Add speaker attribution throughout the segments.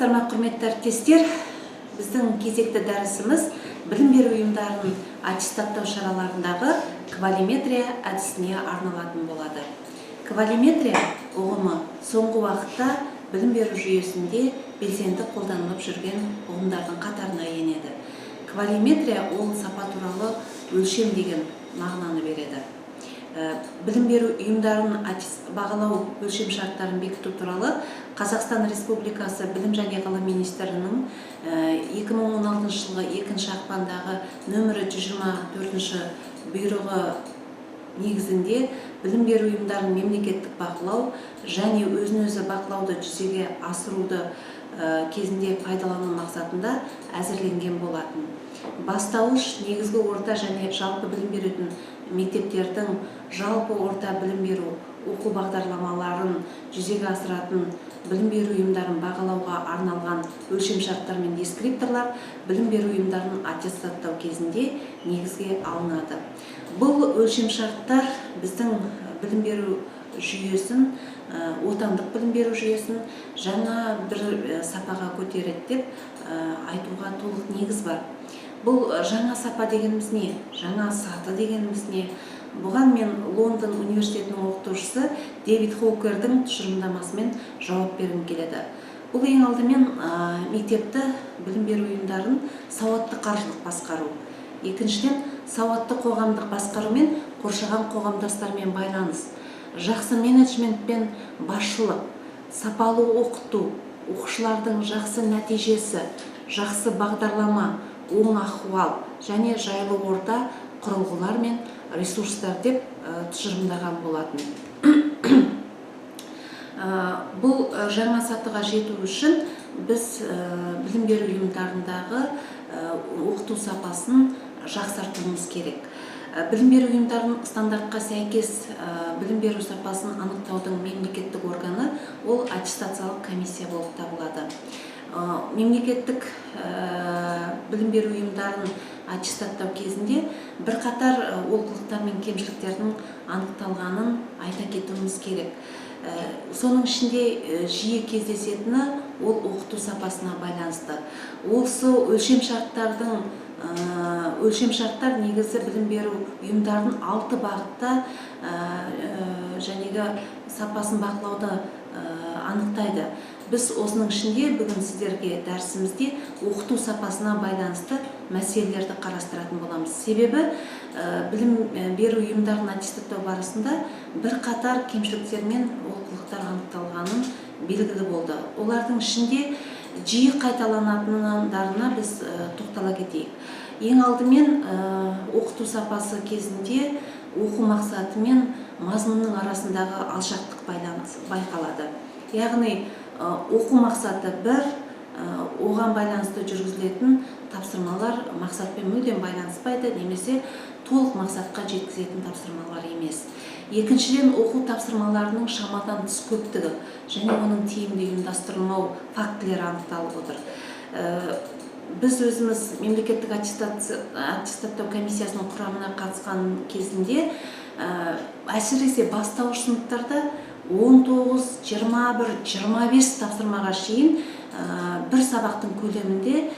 Speaker 1: Саламатсыздар ма, құрметті әріптестер? Біздің кезекті дәрісіміз білім беру ұйымдарының аттестаттау шараларындағы квалиметрия әдісіне арналатын болады. Квалиметрия ұғымы соңғы уақытта білім беру жүйесінде белсенді қолданылып жүрген ұғымдардың қатарына енеді. Квалиметрия ол сапа туралы өлшем деген мағынаны береді. Білім беру ұйымдарын бағалау өлшем шарттарын бекіту туралы Қазақстан Республикасы Білім және ғылым министрінің 2016 жылғы 2 ақпандағы нөмірі 124 бұйрығы негізінде білім беру ұйымдарын мемлекеттік бақылау және өзін-өзі бақылауды жүзеге асыруды кезінде пайдалану мақсатында әзірленген болатын. Бастауыш, негізгі орта және жалпы білім беретін мектептердің жалпы орта білім беру оқу бағдарламаларын жүзеге асыратын білім беру ұйымдарын бағалауға арналған өлшем шарттар мен дескрипторлар білім беру ұйымдарын аттестаттау кезінде негізге алынады. Бұл өлшем шарттар біздің білім беру жүйесін, отандық білім беру жүйесін жаңа бір сапаға көтереді деп айтуға толық негіз бар. Бұл жаңа сапа дегеніміз не? Жаңа саты дегеніміз не? Бұған мен Лондон университетінің оқытушысы Дэвид Хоукердің тұжырымдамасымен жауап бергім келеді. Бұл ең алдымен мектепті білім беру ұйымдарын сауатты қаржылық басқару. Екіншіден, сауатты қоғамдық басқару мен қоршаған қоғамдастармен байланыс, жақсы менеджмент пен басшылық, сапалы оқыту, оқушылардың жақсы нәтижесі, жақсы бағдарлама, оң ахуал және жайлы орта құрылғылар мен ресурстар деп тұжырымдаған болатын. Бұл жаңа сатыға жету үшін біз білім беру ұйымдарындағы оқыту сапасын жақсартуымыз керек. Білім беру ұйымдарының стандартқа сәйкес білім беру сапасын анықтаудың мемлекеттік органы ол аттестациялық комиссия болып табылады. Мемлекеттік білім беру ұйымдарын аттестаттау кезінде бірқатар олқылықтар мен кемшіліктердің анықталғанын айта кетуіміз керек. Соның ішінде жиі кездесетіні ол оқыту сапасына байланысты. Осы өлшем шарттар негізі білім беру ұйымдарын 6 бағытта жәнегі сапасын бақылауды анықтайды. Біз осының ішінде бүгін сіздерге дәрісімізде оқыту сапасына байланысты мәселелерді қарастыратын боламыз. Себебі білім беру ұйымдарын аттестаттау барысында бірқатар кемшіліктер мен олқылықтар анықталғанын белгілі болды. Олардың ішінде жиі қайталанатындарына біз тоқтала кетейік. Ең алдымен оқыту сапасы кезінде оқу мақсаты мен мазмұнның арасындағы алшақтық байқалады. Яғни оқу мақсаты бір, оған байланысты жүргізілетін тапсырмалар мақсатпен мүлдем байланыспайды, немесе толық мақсатқа жеткізетін тапсырмалар емес. Екіншіден, оқу тапсырмаларының шамадан тыс көптігі және оның тиімді ұйымдастырылмау фактілері анықталып отыр. Біз өзіміз мемлекеттік аттестаттау комиссиясының құрамына қатысқан кезінде әсіресе бастауыш сыныптарда 19, 21, 25 тапсырмаға шейін бір сабақтың көлемінде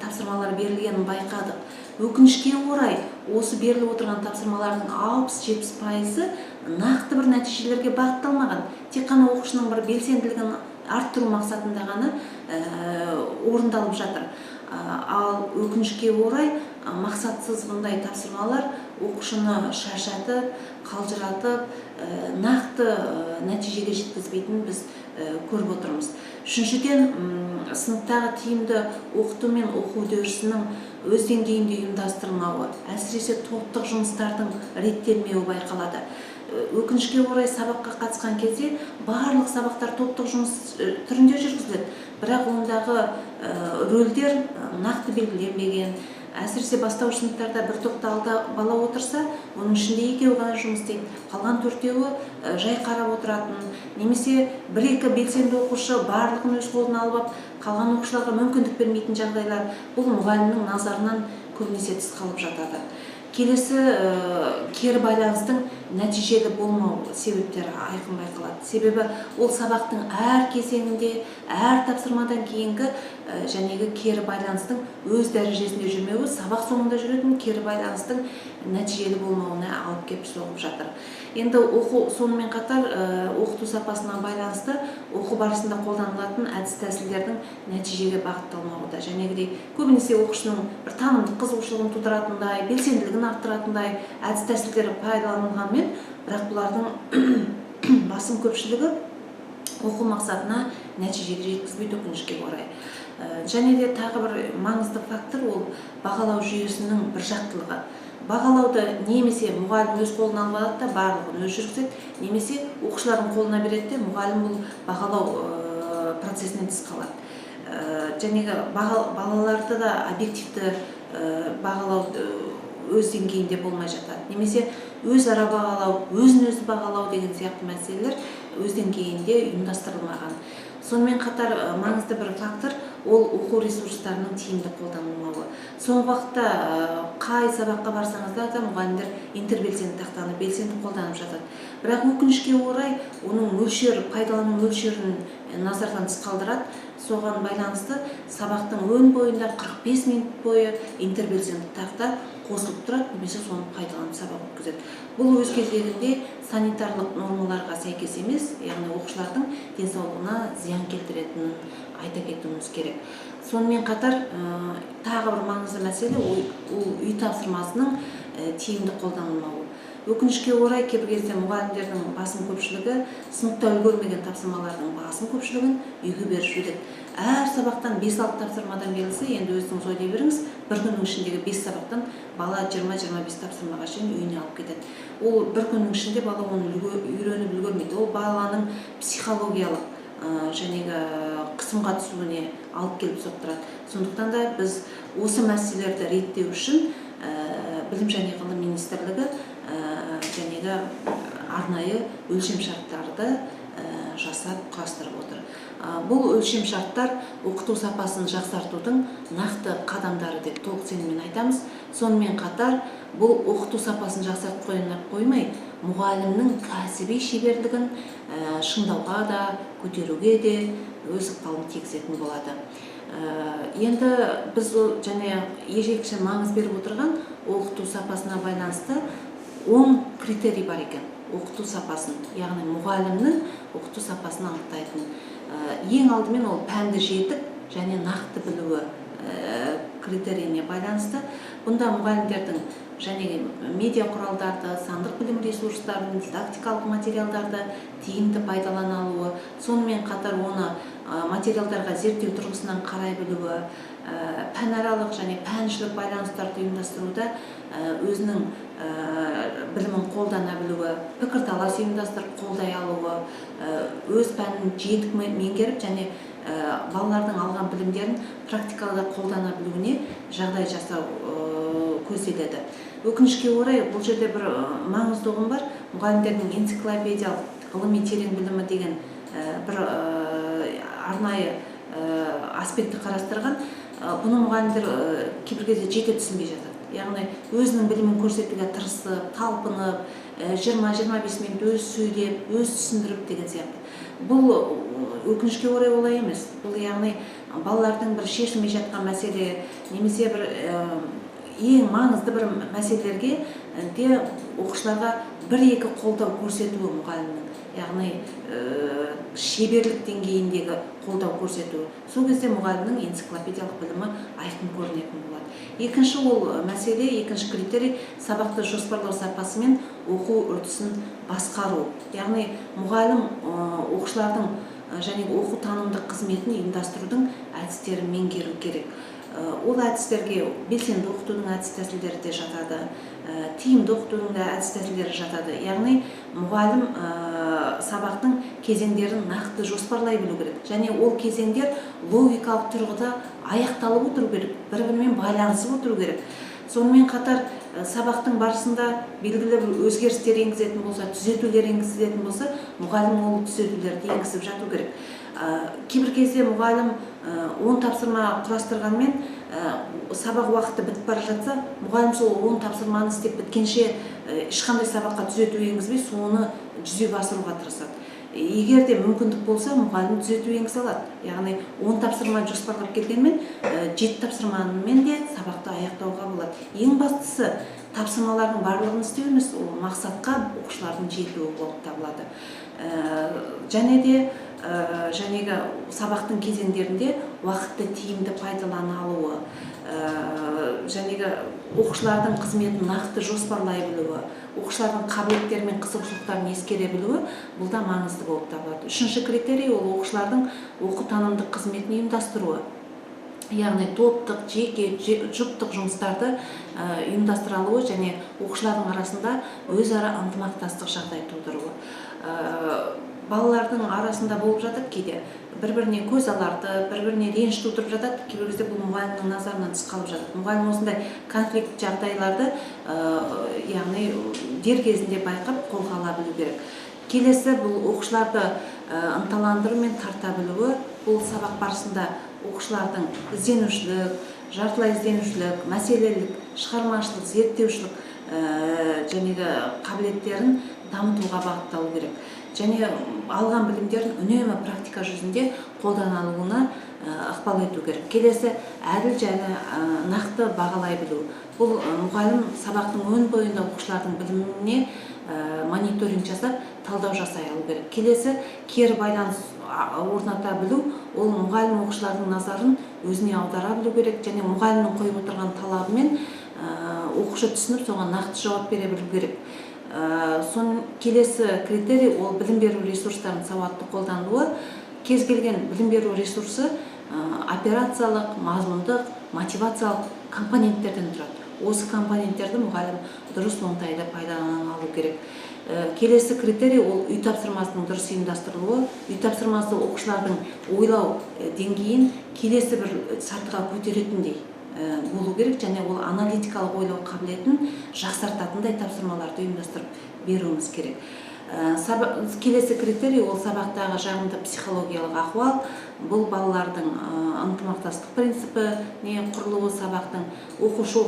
Speaker 1: тапсырмалар берілгенін байқадық. Өкінішке орай, осы беріліп отырған тапсырмалардың 60-70% нақты бір нәтижелерге бағытталмаған. Тек қана оқушының бір белсенділігін арттыру мақсатында ғана орындалып жатыр. Ал өкінішке орай, мақсатсыз бұндай тапсырмалар оқушыны шаршатып, қалжыратып, нақты нәтижеге жеткізбейтінін біз көріп отырмыз. Үшіншіден, сыныптағы тиімді оқыту мен оқу үдерісінің өз деңгейінде ұйымдастырылмауы, әсіресе топтық жұмыстардың реттелмеуі байқалады. Өкінішке орай, сабаққа қатысқан кезде барлық сабақтар топтық жұмыс түрінде жүргізіледі, бірақ ондағы рөлдер нақты белгіленбеген. Әсіресе бастауыш сыныптарда бір топта 6 бала отырса, оның ішінде 2 ғана жұмыс істейді, қалған 4-еуі жай қарап отыратын, немесе 1-2 белсенді оқушы барлығын өз қолына алып, қалған оқушыларға мүмкіндік бермейтін жағдайлар бұл мұғалімнің назарынан көбінесе тыс қалып жатады. Келесі кері байланыстың нәтижелі болмау себептері айқын байқалады. Себебі ол сабақтың әр кезеңінде, әр тапсырмадан кейінгі жәнегі кері байланыстың өз дәрежесінде жүрмеуі сабақ соңында жүретін кері байланыстың нәтижелі болмауына алып келіп соғып жатыр. Енді сонымен қатар оқыту сапасына байланысты оқу барысында қолданылатын әдіс-тәсілдердің нәтижеге бағытталмауы да, жәнегідей көбінесе оқушының бір танымдық қызығушылығын тудыратындай, белсенділігін арттыратындай әдіс-тәсілдер пайдаланылғанымен, бірақ бұлардың басым көпшілігі оқу мақсатына нәтижеге жеткізбейді, өкінішке орай. Және де тағы бір маңызды фактор ол бағалау жүйесінің біржақтылығы. Бағалауды немесе мұғалім өз қолына алады да барлығын өз жүргізеді, немесе оқушылардың қолына береді де мұғалім бұл бағалау процесінен тыс қалады. Жәнегі балаларды да объективті бағалау өз деңгейінде болмай жатады. Немесе өзара бағалау, өзін-өзі бағалау деген сияқты мәселелер өз деңгейінде ұйымдастырылмаған. Сонымен қатар маңызды бір фактор ол оқу ресурстарының тиімді қолданылмауы. Соңғы уақытта қай сабаққа барсаңыздар да мұғалімдер интербелсенді тақтаны белсенді қолданып жатады. Бірақ өкінішке орай оның мөлшері, пайдалану мөлшерін назардан тыс қалдырады. Соған байланысты сабақтың өн бойында 45 минут бойы интербелсенді тақта қосылып тұрады, немесе соны пайдаланып сабақ өткізеді. Бұл өз кезегінде санитарлық нормаларға сәйкес емес, яғни оқушылардың денсаулығына зиян келтіретінін айта кетуіміз керек. Сонымен қатар тағы бір маңызды мәселе ол үй тапсырмасының тиімді қолданылмауы. Өкінішке орай кейбір кезде мұғалімдердің басым көпшілігі сыныпта үлгермеген тапсырмалардың басым көпшілігін үйге беріп жібереді. Әр сабақтан 5-6 тапсырмадан берілсе, енді өзіңіз ойлай беріңіз, бір күннің ішіндегі 5 сабақтан бала 20-25 тапсырмаға шейін үйіне алып кетеді. Ол бір күннің ішінде бала оны үйреніп үлгермейді. Ол баланың психологиялық жәнегі қысымға түсуіне алып келіп соқтырады. Сондықтан да біз осы мәселелерді реттеу үшін Білім және ғылым министрлігі жәнегі арнайы өлшем шарттарды жасап құрастырып отыр. Бұл өлшем шарттар оқыту сапасын жақсартудың нақты қадамдары деп толық сеніммен айтамыз. Сонымен қатар бұл оқыту сапасын жақсартып қоймай, мұғалімнің кәсіби шеберлігін шыңдауға да, көтеруге де өз ықпалын тигізетін болады. Енді біз және ерекше маңыз беріп отырған оқыту сапасына байланысты 10 критерий бар екен. Оқыту сапасын, яғни мұғалімнің оқыту сапасын анықтайтын. Ең алдымен ол пәнді жетік және нақты білуі критерийіне байланысты. Бұнда мұғалімдердің және медиа құралдарды, сандық білім ресурстарын, дидактикалық материалдарды тиімді пайдалана алуы, сонымен қатар оны материалдарға зерттеу тұрғысынан қарай білуі, пәнаралық және пәнішілік байланыстарды ұйымдастыруда өзінің білімін қолдана білуі, пікірталас ұйымдастырып қолдай алуы, өз пәнін жетік меңгеріп және балалардың алған білімдерін практикада қолдана білуіне жағдай жасау көзделеді. Өкінішке орай бұл жерде бір маңызды ұғым бар. Мұғалімдердің энциклопедиялық ғылыми терең білімі деген бір арнайы аспектті қарастырған. Бұны мұғалімдер кейбір кезде жете түсінбей жатады. Яғни өзінің білімін көрсетуге тырысып, талпынып, 20-25 минут өз сөйлеп, өз түсіндіріп деген сияқты. Бұл өкінішке орай олай емес. Бұл яғни балалардың бір шешілмей жатқан мәселе, немесе бір ең маңызды бір мәселелерге де оқушыларға бір-екі қолдау көрсетуі мұғалімнің. Яғни шеберлік деңгейіндегі қолдау көрсетуі. Сол кезде мұғалімнің энциклопедиялық білімі айқын көрінетін болады. Екінші мәселе, екінші критерий сабақты жоспарлау сапасы мен оқу үрдісін басқару. Яғни мұғалім оқушылардың және оқу танымдық қызметін ұйымдастырудың әдістерін меңгеру керек. Ол әдістерге белсенді оқытудың әдіс-тәсілдері де жатады, тиімді оқытудың да әдіс-тәсілдері жатады. Яғни мұғалім сабақтың кезеңдерін нақты жоспарлай білу керек. Және ол кезеңдер логикалық тұрғыда аяқталып отыру керек, бір-бірімен байланысып отыру керек. Сонымен қатар сабақтың барысында белгілі бір өзгерістер енгізетін болса, түзетулер енгізетін болса, мұғалім ол түзетулерді енгізіп жату керек. Кейбір кезде мұғалім 10 тапсырма құрастырғанмен сабақ уақыты бітіп бара жатса, мұғалім сол 10 тапсырманы істеп біткенше ешқандай сабаққа түзету енгізбей, соны жүзеге асыруға тырысады. Егер де мүмкіндік болса, мұғалім түзету енгізе алады. Яғни 10 тапсырма жоспарлап келгенмен 7 тапсырмамен де сабақты аяқтауға болады. Ең бастысы тапсырмалардың барлығын істеу емес, ол мақсатқа оқушылардың жетуі болып табылады. Және де жәнегі сабақтың кезеңдерінде уақытты тиімді пайдалана алуы, жәнегі оқушылардың қызметін нақты жоспарлай білуі, оқушылардың қабілеттері мен қызығушылықтарын ескере білуі бұл да маңызды болып табылады. Үшінші критерий ол оқушылардың оқу-танымдық қызметін ұйымдастыруы. Яғни топтық, жеке, жұптық жұмыстарды ұйымдастырылуы және оқушылардың арасында өзара ынтымақтастық жағдай тудыруы. Балалардың арасында болып жатыр кейде бір-біріне көз аларды, бір-біріне реніш тудырып жатады, кейбір кезде бұл мұғалімнің назарынан тыс қалып жатады. Мұғалім осындай конфликт жағдайларды яғни дер кезінде байқап қолға ала білу керек. Келесі бұл оқушыларды ынталандыру мен тарта білуі. Бұл сабақ барысында оқушылардың ізденушілік, жартылай ізденушілік, мәселелік, шығармашылық, зерттеушілік жәнегі қабілеттерін дамытуға бағытталу керек. Және алған білімдерін үнемі практика жүзінде қолданылуына ықпал ету керек. Келесі әділ және нақты бағалай білу. Бұл мұғалім сабақтың өн бойында оқушылардың біліміне мониторинг жасап, талдау жасай алу керек. Келесі кері байланыс орната білу, ол мұғалім оқушылардың назарын өзіне аудара білу керек және мұғалімнің қойып отырған талабымен оқушы түсініп, соған нақты жауап бере білу керек. Сон келесі критерий ол білім беру ресурстарын сауатты қолдануы. Кез келген білім беру ресурсы операциялық, мазмұндық, мотивациялық компоненттерден тұрады. Осы компоненттерді мұғалім дұрыс оңтайлы пайдалана алу керек. Келесі критерий ол үй тапсырмасының дұрыс ұйымдастырылуы. Үй тапсырмасы оқушылардың ойлау деңгейін келесі бір сатыға көтеретіндей болу керек және ол аналитикалық ойлау қабілетін жақсартатындай тапсырмаларды ұйымдастырып беруіміз керек. Келесі критерий ол сабақтағы жағымды психологиялық ахуал. Бұл балалардың ынтымақтастық принципіне құрылуы, сабақтың оқушы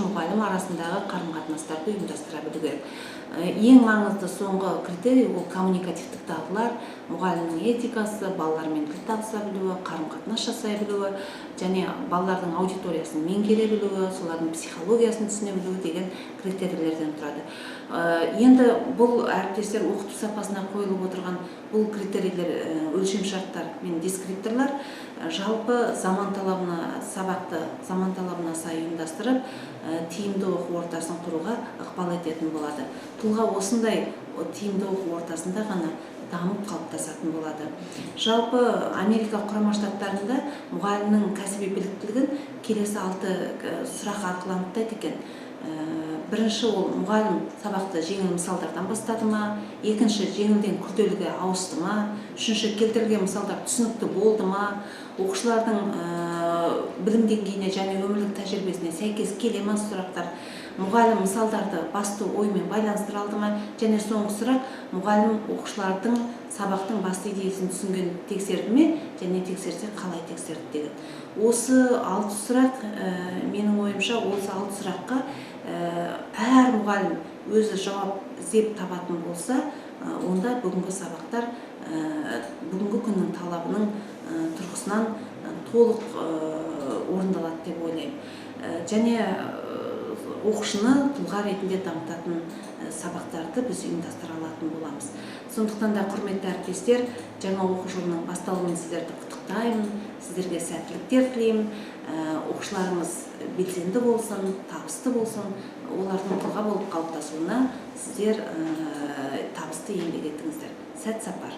Speaker 1: мұғалім арасындағы қарым-қатынастарды ұйымдастыра білу керек. Ең маңызды соңғы критерий ол коммуникативтік дағдылар, мұғалімнің этикасы, балалармен тіл табыса білуі, қарым-қатынас жасай білуі және балалардың аудиториясын меңгере білуі, солардың психологиясын түсіне білуі деген критерийлерден тұрады. Енді бұл әріптестер оқыту сапасына қойылып отырған бұл критерийлер, өлшемшарттар мен дескрипторлар жалпы заман талабына, сабақты заман талабына сай ұйымдастырып, тиімді оқу ортасын құруға ықпал ететін болады. Тұлға осындай тиімді оқу ортасында ғана дамып қалыптасатын болады. Жалпы Америка құрама штаттарында мұғалімнің кәсіби біліктілігін келесі 6 сұрақ арқылы анықтайды екен. Бірінші ол мұғалім сабақты жеңіл мысалдардан бастады ма, екінші жеңілден күрделіге ауысты ма, үшінші келтірілген мысалдар түсінікті болды ма, оқушылардың білім деңгейіне және өмірлік тәжірибесіне сәйкес келе ме сұрақтар, мұғалім мысалдарды басты оймен байланыстыра алды ма, және соңғы сұрақ мұғалім оқушылардың сабақтың басты идеясын түсінген тексерді ме, және тексерсе қалай тексерді деген. Осы 6 сұрақ менің ойымша осы 6 сұраққа әр мұғалім өзі жауап іздеп табатын болса, онда бүгінгі сабақтар бүгінгі күннің талабының тұрғысынан толық орындалады деп ойлаймын. Және оқушыны тұлға ретінде дамытатын сабақтарды біз ұйымдастыра алатын боламыз. Сондықтан да құрметті әріптестер, жаңа оқу жылының басталуымен сіздерді құттықтаймын, сіздерге сәттіліктер тілеймін. Оқушыларымыз белсенді болсын, табысты болсын, олардың тұлға болып қалыптасуына сіздер табысты еңбек етіңіздер. Сәт сапар.